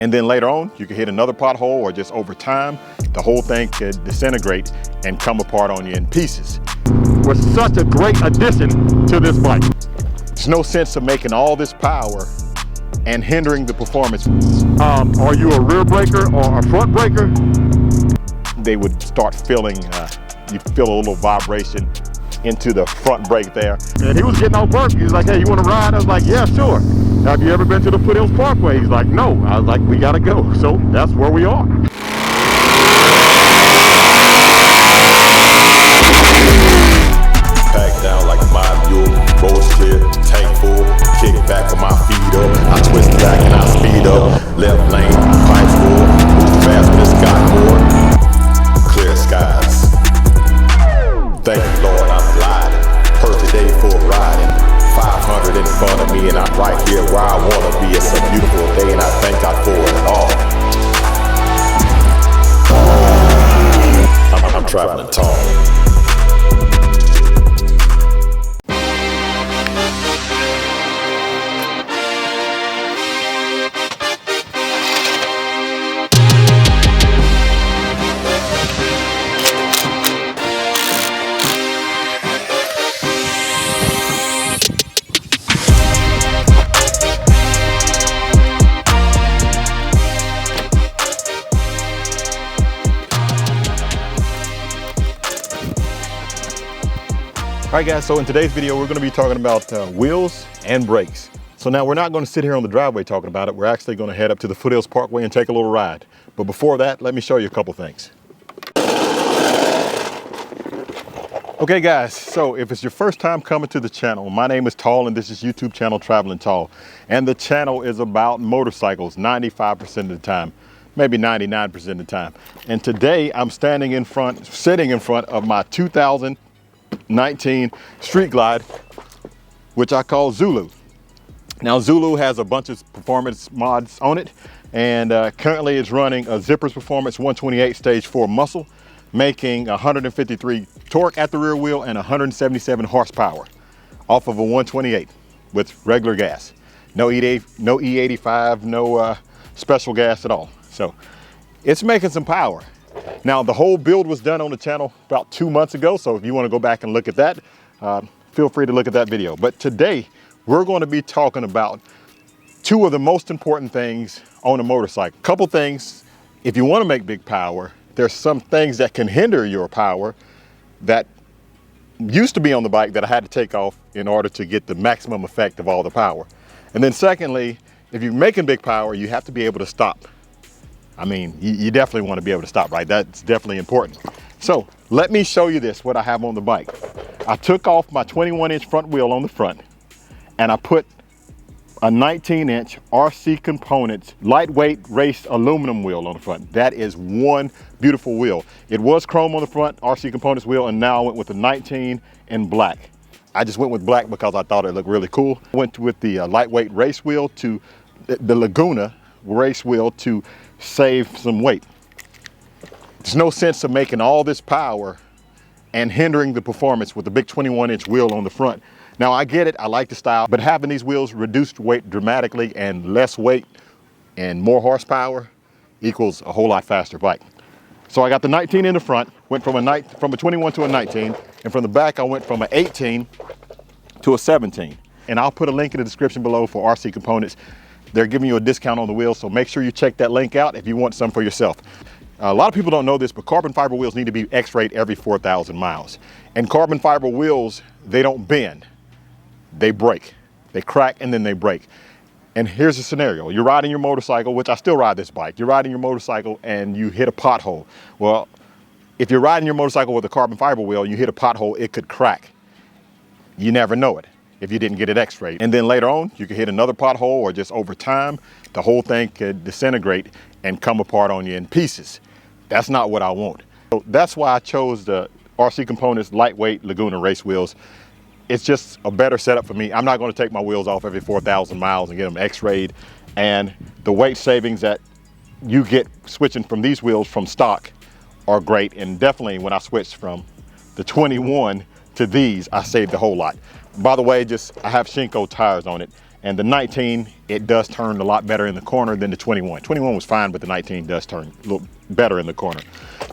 And then later on, you can hit another pothole, or just over time, the whole thing could disintegrate and come apart on you in pieces. Was such a great addition to this bike. There's no sense of making all this power and hindering the performance. Are you a rear braker or a front braker? They would start feeling, you feel a little vibration into the front brake there. And he was getting off work. He was like, hey, you want to ride? I was like, yeah, sure. Have you ever been to the Foothills Parkway? He's like, no. I was like, we got to go. So that's where we are. Back down like my mule, roll clear, tank full, kick back with my feet up. I twist back and I speed up. Left lane, pipes full, move fast when it's got more. Clear skies. Thank you, Lord, I'm gliding. Perfect day for riding. 500 in front of me and I'm right here where I wanna be. It's a beautiful day and I thank God for it all. I'm traveling tall. All right guys, so in today's video, we're gonna be talking about wheels and brakes. So now we're not gonna sit here on the driveway talking about it. We're actually gonna head up to the Foothills Parkway and take a little ride. But before that, let me show you a couple things. Okay guys, so if it's your first time coming to the channel, my name is Tall and this is YouTube channel Traveling Tall. And the channel is about motorcycles 95% of the time, maybe 99% of the time. And today I'm sitting in front of my 2019 Street Glide, which I call Zulu. Now Zulu has a bunch of performance mods on it, and currently it's running a Zippers Performance 128 Stage 4 muscle, making 153 torque at the rear wheel and 177 horsepower off of a 128 with regular gas. No E85, no special gas at all. So it's making some power. Now the whole build was done on the channel about 2 months ago, so if you want to go back and look at that, feel free to look at that video. But today we're going to be talking about two of the most important things on a motorcycle. Couple things, if you want to make big power, there's some things that can hinder your power that used to be on the bike that I had to take off in order to get the maximum effect of all the power. And then secondly, if you're making big power, you have to be able to stop. I mean, you definitely want to be able to stop, right? That's definitely important. So let me show you this, what I have on the bike. I took off my 21-inch front wheel on the front and I put a 19-inch RC Components lightweight race aluminum wheel on the front. That is one beautiful wheel. It was chrome on the front, RC Components wheel, and now I went with the 19 in black. I just went with black because I thought it looked really cool. I went with the lightweight race wheel to the Laguna race wheel to save some weight. There's no sense of making all this power and hindering the performance with the big 21-inch wheel on the front. Now I get it, I like the style, but having these wheels reduced weight dramatically and less weight and more horsepower equals a whole lot faster bike. So I got the 19 in the front, went from a 21 to a 19, and from the back I went from an 18 to a 17. And I'll put a link in the description below for RC Components. They're giving you a discount on the wheels, so make sure you check that link out if you want some for yourself. A lot of people don't know this, but carbon fiber wheels need to be X-rayed every 4,000 miles. And carbon fiber wheels, they don't bend. They break. They crack and then they break. And here's the scenario. You're riding your motorcycle, which I still ride this bike. You're riding your motorcycle and you hit a pothole. Well, if you're riding your motorcycle with a carbon fiber wheel and you hit a pothole, it could crack. You never know it if you didn't get it X-rayed. And then later on, you could hit another pothole, or just over time, the whole thing could disintegrate and come apart on you in pieces. That's not what I want. So that's why I chose the RC Components lightweight Laguna race wheels. It's just a better setup for me. I'm not going to take my wheels off every 4,000 miles and get them X-rayed. And the weight savings that you get switching from these wheels from stock are great. And definitely when I switched from the 21 to these, I saved a whole lot. By the way, I have Shinko tires on it, And the 19, it does turn a lot better in the corner than the 21. 21 was fine, but the 19 does turn a little better in the corner.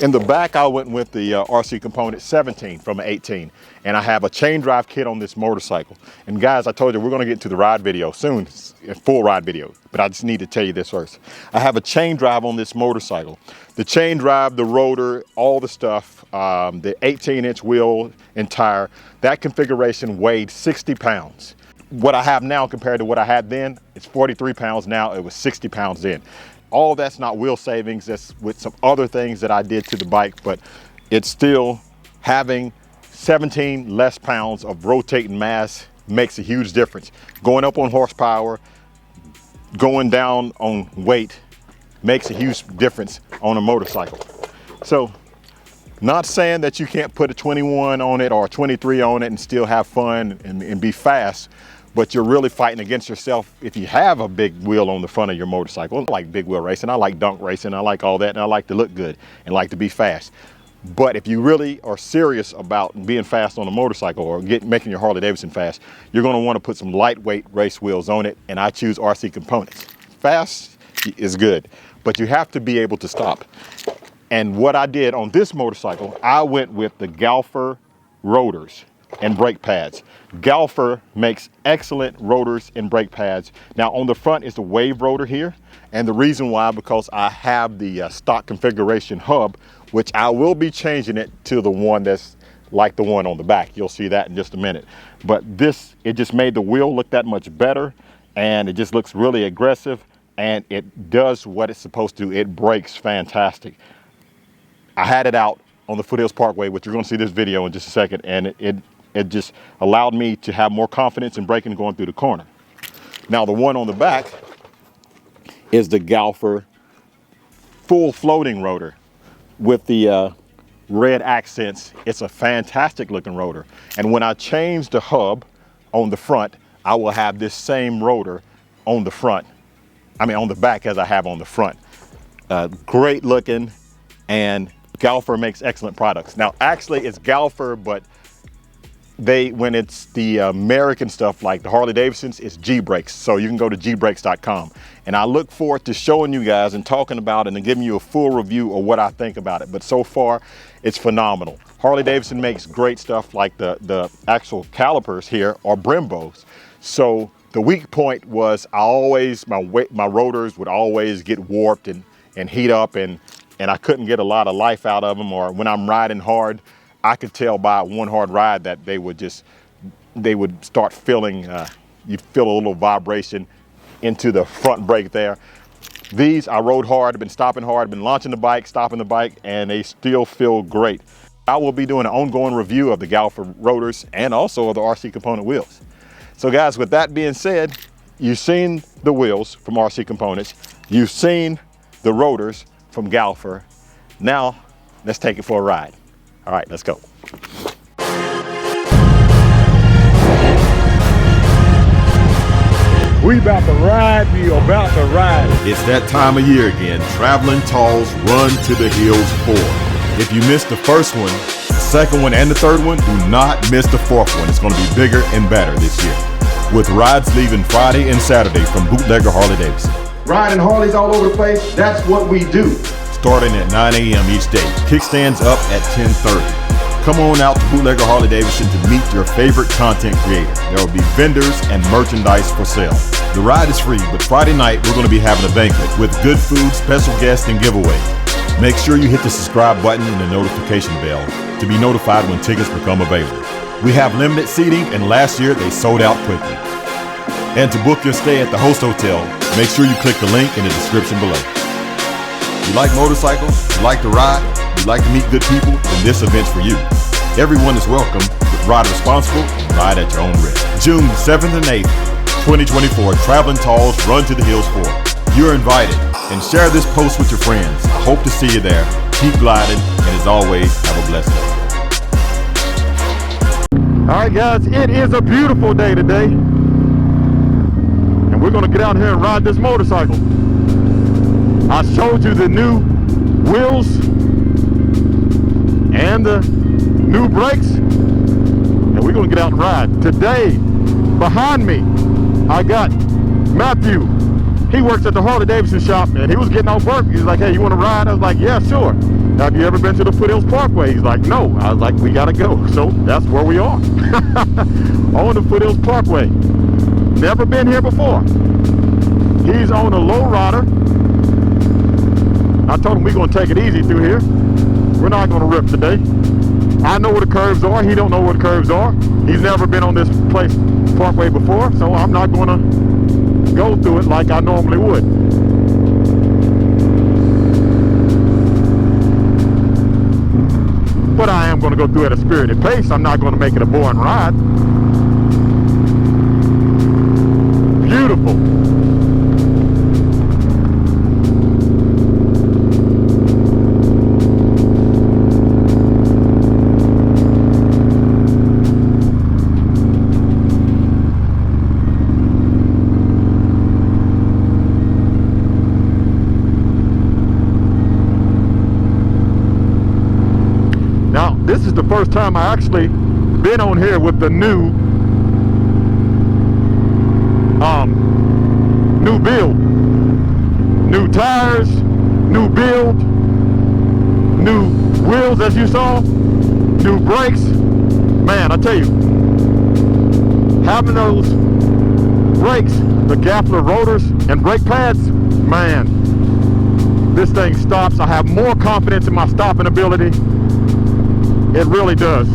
In the back, I went with the RC Component 17 from an 18. And I have a chain drive kit on this motorcycle. And guys, I told you we're gonna get to the ride video soon, a full ride video, but I just need to tell you this first. I have a chain drive on this motorcycle. The chain drive, the rotor, all the stuff, the 18-inch wheel and tire, that configuration weighed 60 pounds. What I have now compared to what I had then, it's 43 pounds now, it was 60 pounds then. All that's not wheel savings, that's with some other things that I did to the bike, but it's still having 17 less pounds of rotating mass makes a huge difference. Going up on horsepower, going down on weight makes a huge difference on a motorcycle. So, not saying that you can't put a 21 on it or a 23 on it and still have fun and be fast, but you're really fighting against yourself if you have a big wheel on the front of your motorcycle. I like big wheel racing, I like dunk racing, I like all that, and I like to look good and like to be fast. But if you really are serious about being fast on a motorcycle or making your Harley-Davidson fast, you're gonna wanna put some lightweight race wheels on it, and I choose RC Components. Fast is good, but you have to be able to stop. And what I did on this motorcycle, I went with the Galfer rotors and brake pads. Galfer makes excellent rotors and brake pads. Now on the front is the wave rotor here, and the reason why, because I have the stock configuration hub, which I will be changing it to the one that's like the one on the back. You'll see that in just a minute. But this, it just made the wheel look that much better, and it just looks really aggressive, and it does what it's supposed to. It brakes fantastic. I had it out on the Foothills Parkway, which you're gonna see this video in just a second, and it just allowed me to have more confidence in braking going through the corner. Now the one on the back is the Galfer full floating rotor with the red accents. It's a fantastic looking rotor. And when I change the hub on the front, I will have this same rotor on the front, on the back as I have on the front. Great looking, and Galfer makes excellent products. Now actually it's Galfer, but when it's the American stuff like the Harley-Davidsons, it's G-Brakes. So you can go to gbrakes.com. And I look forward to showing you guys and talking about it and giving you a full review of what I think about it. But so far, it's phenomenal. Harley-Davidson makes great stuff like the actual calipers here are Brembos. So the weak point was my rotors would always get warped and heat up, and I couldn't get a lot of life out of them, or when I'm riding hard, I could tell by one hard ride that they would start feeling, you feel a little vibration into the front brake there. These, I rode hard, I've been stopping hard, been launching the bike, stopping the bike, and they still feel great. I will be doing an ongoing review of the Galfer rotors and also of the RC Component wheels. So guys, with that being said, you've seen the wheels from RC Components, you've seen the rotors from Galfer. Now, let's take it for a ride. All right, let's go. We about to ride, It's that time of year again. Traveling Talls Run to the Hills 4. If you missed the first one, the second one, and the third one, do not miss the fourth one. It's going to be bigger and better this year, with rides leaving Friday and Saturday from Bootlegger Harley-Davidson. Riding Harleys all over the place, that's what we do. Starting at 9 a.m. each day. Kickstands up at 10:30. Come on out to Bootlegger Harley-Davidson to meet your favorite content creator. There will be vendors and merchandise for sale. The ride is free, but Friday night we're going to be having a banquet with good food, special guests, and giveaways. Make sure you hit the subscribe button and the notification bell to be notified when tickets become available. We have limited seating, and last year they sold out quickly. And to book your stay at the host hotel, make sure you click the link in the description below. You like motorcycles, you like to ride, you like to meet good people, then this event's for you. Everyone is welcome, but ride responsible and ride at your own risk. June 7th and 8th, 2024, Traveling Talls Run to the Hills 4. You're invited, and share this post with your friends. I hope to see you there. Keep gliding, and as always, have a blessed day. All right, guys, it is a beautiful day today, and we're gonna get out here and ride this motorcycle. I showed you the new wheels and the new brakes, and we're gonna get out and ride. Today, behind me, I got Matthew. He works at the Harley-Davidson shop, and he was getting off work. He's like, hey, you want to ride? I was like, yeah, sure. Have you ever been to the Foothills Parkway? He's like, no. I was like, we got to go. So that's where we are. On the Foothills Parkway. Never been here before. He's on a low rider. I told him we're going to take it easy through here. We're not going to rip today. I know where the curves are. He don't know where the curves are. He's never been on this parkway before, so I'm not going to go through it like I normally would. But I am going to go through at a spirited pace. I'm not going to make it a boring ride. Beautiful. This is the first time I actually been on here with the new build. New tires, new build, new wheels as you saw, new brakes. Man, I tell you, having those brakes, the Galfer rotors and brake pads, man, this thing stops. I have more confidence in my stopping ability. It really does.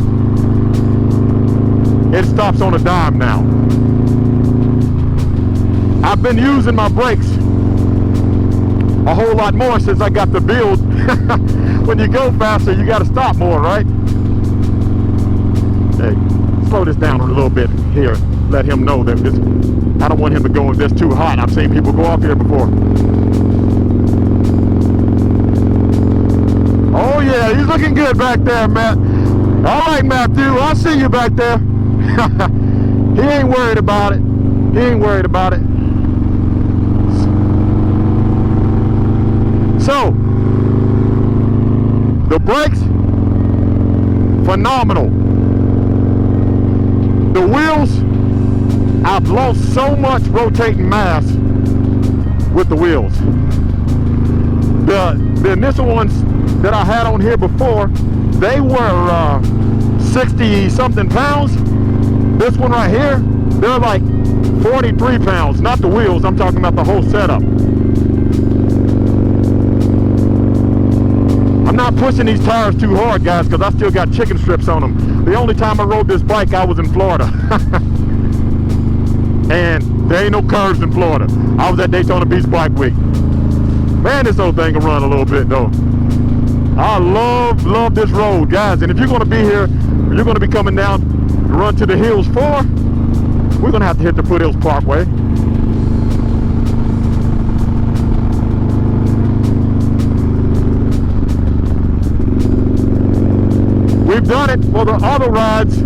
It stops on a dime now. I've been using my brakes a whole lot more since I got the build. When you go faster, you got to stop more, right? Hey, slow this down a little bit here. Let him know that this, I don't want him to go if it's too hot. I've seen people go off here before. Oh yeah, he's looking good back there, Matt. All right, Matthew, I see you back there. He ain't worried about it. He ain't worried about it. So, the brakes, phenomenal. The wheels, I've lost so much rotating mass with the wheels. The initial ones that I had on here before, they were 60 something pounds. This one right here, they're like 43 pounds, not the wheels, I'm talking about the whole setup. I'm not pushing these tires too hard, guys, because I still got chicken strips on them. The only time I rode this bike, I was in Florida. And there ain't no curves in Florida. I was at Daytona Beach Bike Week. Man, this old thing can run a little bit though. I love this road, guys. And if you're going to be here, you're going to be coming down to run to the hills for, we're going to have to hit the Foothills Parkway. We've done it for the other rides.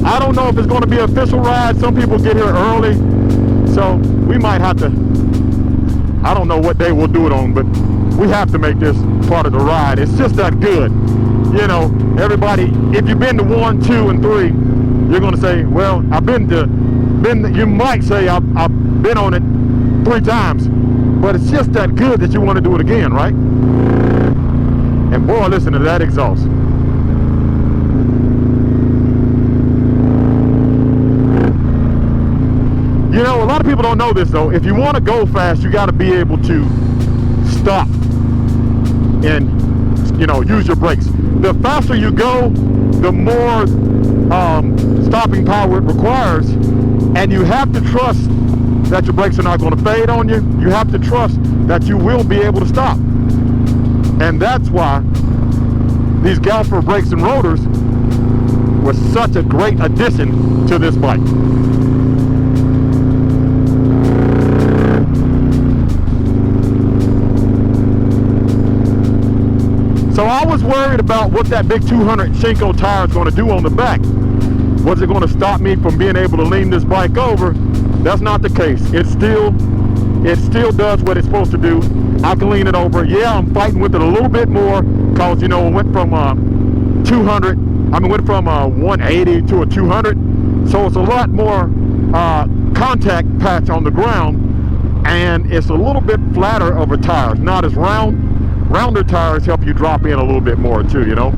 I don't know if it's going to be an official ride. Some people get here early, so we might have to, I don't know what day we'll do it on, but we have to make this part of the ride. It's just that good. You know, everybody, if you've been to 1, 2, and 3, you're going to say, well, you might say I've been on it 3 times, but it's just that good that you want to do it again, right? And boy, listen to that exhaust. You know, a lot of people don't know this though. If you want to go fast, you got to be able to stop and, you know, use your brakes. The faster you go, the more stopping power it requires, and you have to trust that your brakes are not going to fade on you. You have to trust that you will be able to stop. And that's why these Galfer brakes and rotors were such a great addition to this bike. So I was worried about what that big 200 Shinko tire is going to do on the back. Was it going to stop me from being able to lean this bike over? That's not the case. It still does what it's supposed to do. I can lean it over. Yeah, I'm fighting with it a little bit more because, you know, it went from 180 to a 200. So it's a lot more contact patch on the ground, and it's a little bit flatter of a tire. It's not as round. Rounder tires help you drop in a little bit more too, you know.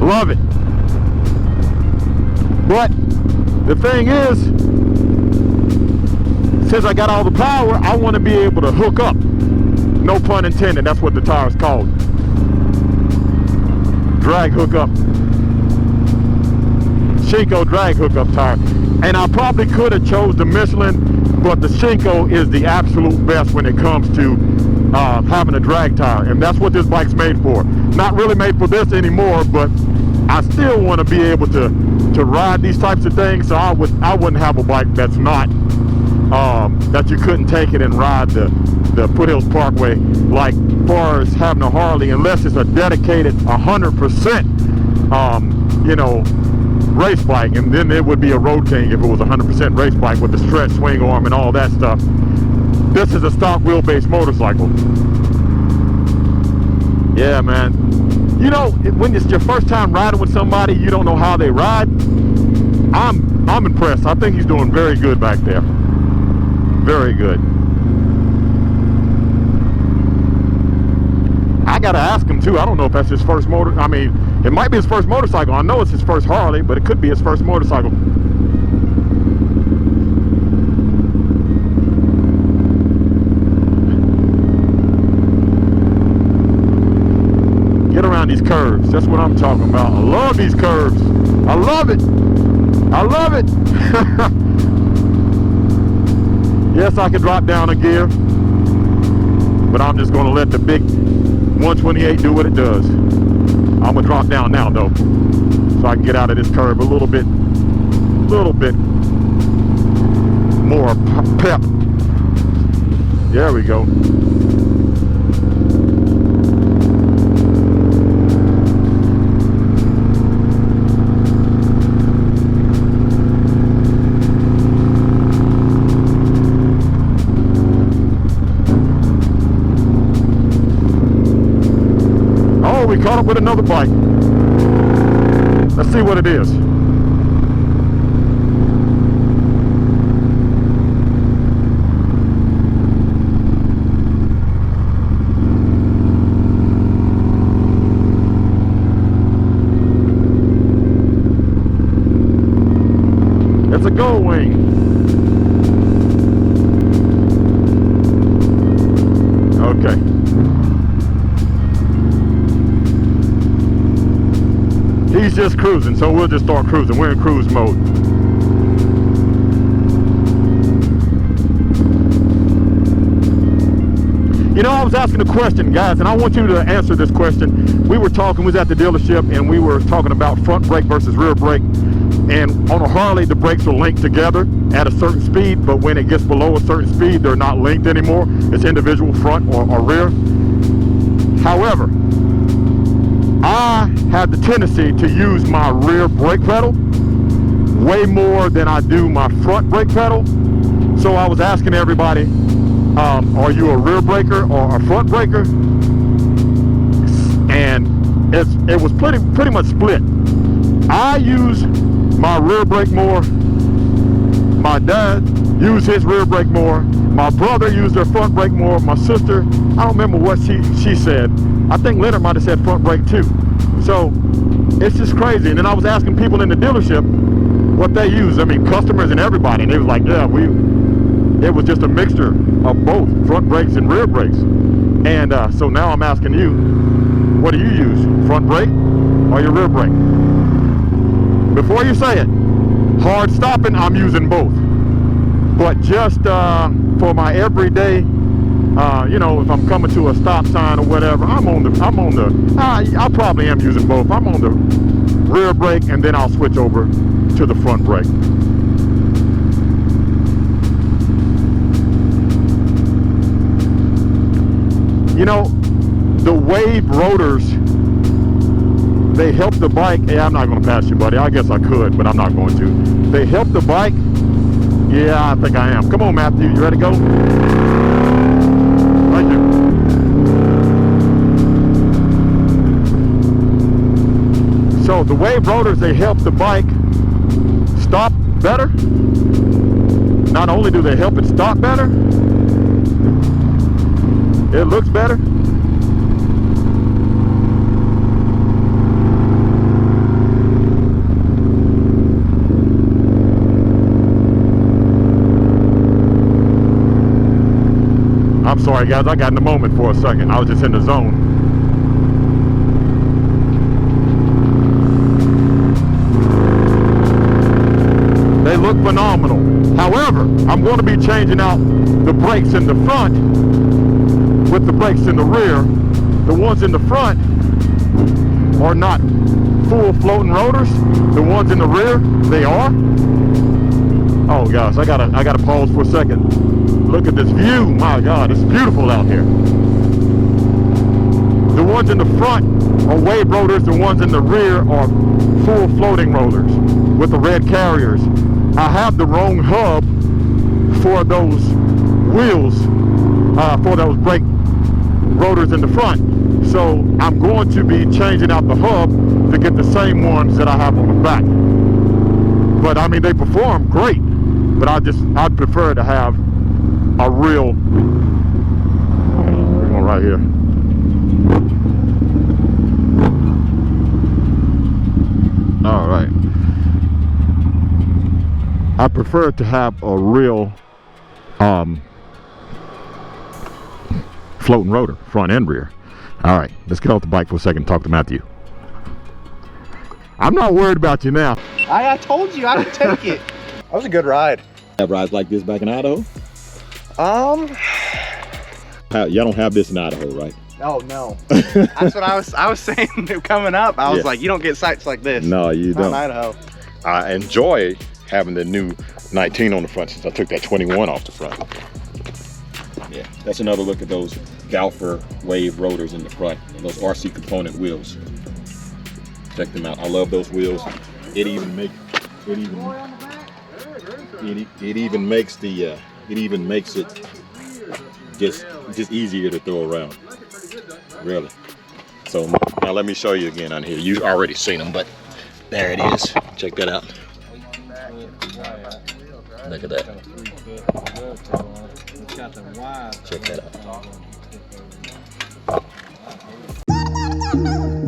Love it. But the thing is, since I got all the power, I want to be able to hook up. No pun intended, that's what the tire is called. Drag hookup. Shinko drag hookup tire. And I probably could have chose the Michelin, but the Shinko is the absolute best when it comes to having a drag tire. And that's what this bike's made for. Not really made for this anymore, but I still want to be able to ride these types of things. So I wouldn't have a bike that's not, that you couldn't take it and ride the Foothills Parkway, like far as having a Harley, unless it's a dedicated 100%, you know, race bike, and then it would be a Road King if it was 100% race bike with the stretch swing arm and all that stuff. This is a stock wheelbase motorcycle. Yeah, man. You know, when it's your first time riding with somebody, you don't know how they ride. I'm impressed. I think he's doing very good back there. Very good. I gotta ask him too. I don't know if that's his first motor. I mean, it might be his first motorcycle. I know it's his first Harley, but it could be his first motorcycle. Get around these curves. That's what I'm talking about. I love these curves. I love it. I love it. Yes, I can drop down a gear, but I'm just going to let the big 128 do what it does. I'm going to drop down now, though, so I can get out of this curve a little bit more pep. There we go. We caught up with another bike. Let's see what it is. It's a Gold Wing. Okay. He's just cruising, so we'll just start cruising. We're in cruise mode. You know, I was asking a question, guys, and I want you to answer this question. We were talking, we was at the dealership, and we were talking about front brake versus rear brake. And on a Harley, the brakes are linked together at a certain speed, but when it gets below a certain speed, they're not linked anymore. It's individual front or rear. However, I have the tendency to use my rear brake pedal way more than I do my front brake pedal. So I was asking everybody, are you a rear braker or a front braker? And it was pretty much split. I use my rear brake more. My dad used his rear brake more. My brother used their front brake more. My sister, I don't remember what she said. I think Leonard might have said front brake too. So it's just crazy. And then I was asking people in the dealership what they use. I mean, customers and everybody. And they was like, yeah, it was just a mixture of both front brakes and rear brakes. And so now I'm asking you, what do you use? Front brake or your rear brake? Before you say it, hard stopping, I'm using both. But just for my everyday, you know, if I'm coming to a stop sign or whatever, I probably am using both. I'm on the rear brake, and then I'll switch over to the front brake. You know, the wave rotors, they help the bike. Yeah, I'm not going to pass you, buddy. I guess I could, but I'm not going to. They help the bike. Yeah, I think I am. Come on, Matthew. You ready to go? Thank you. So the wave rotors, they help the bike stop better. Not only do they help it stop better, it looks better. I'm sorry guys, I got in the moment for a second. I was just in the zone. They look phenomenal. However, I'm going to be changing out the brakes in the front with the brakes in the rear. The ones in the front are not full floating rotors. The ones in the rear, they are. Oh gosh, I gotta pause for a second. Look at this view. My God, it's beautiful out here. The ones in the front are wave rotors. The ones in the rear are full floating rotors with the red carriers. I have the wrong hub for those wheels, for those brake rotors in the front. So I'm going to be changing out the hub to get the same ones that I have on the back. But I mean, they perform great, but I'd prefer to have a real, we're going right here. All right. I prefer to have a real floating rotor, front and rear. All right, let's get off the bike for a second and talk to Matthew. I'm not worried about you now. I told you I would take it. That was a good ride. Have rides like this back in Idaho? Y'all don't have this in Idaho, right? Oh no. That's what I was saying coming up. I was like, you don't get sights like this. No, you don't. Not in Idaho. I enjoy having the new 19 on the front since I took that 21 off the front. Yeah, that's another look at those Galfer wave rotors in the front and those RC component wheels. Check them out. I love those wheels. It even makes it just easier to throw around. Really. So now let me show you again on here. You've already seen them, but there it is. Check that out. Look at that. Check that out.